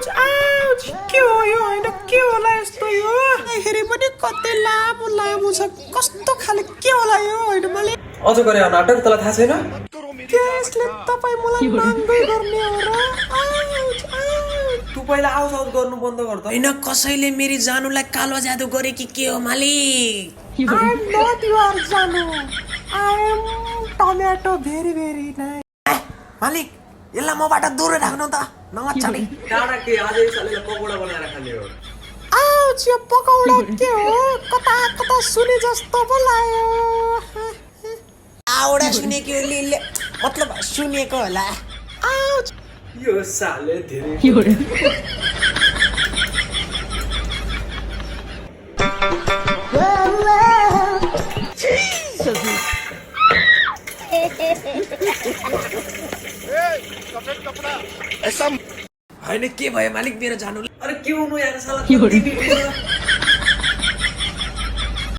ouch ouch के हो यो हैन के होला यस्तो यो हेरे पनि कति लामो लामो छ कस्तो खाले के होला यो हैन मैले अझ गरे नाटक तलाई थाहा छैन त्यसले तपाई मलाई माग्दै गर्ने हो र आउच आउच तू पहिला आउट आउट गर्नु बन्द गर्दा हैन कसैले मेरी जानुलाई कालो जादु गरे कि हो मालिक आई एम नॉट योर जानु I am tomato very very nice मालिक यसलाई मबाट दूर राख्नु त नमच्चाले डाँडा के आज यसले पकोडा बनाएर खाने हो आउच यो पकौडा के हो कता कता सुने जस्तो पो लाग्यो आउडा सुनेको लिले मतलब सुनेको होला आउच यो साले धेरै हैन के भयो मालिक मेरो जानु अरे के हुनु यार साला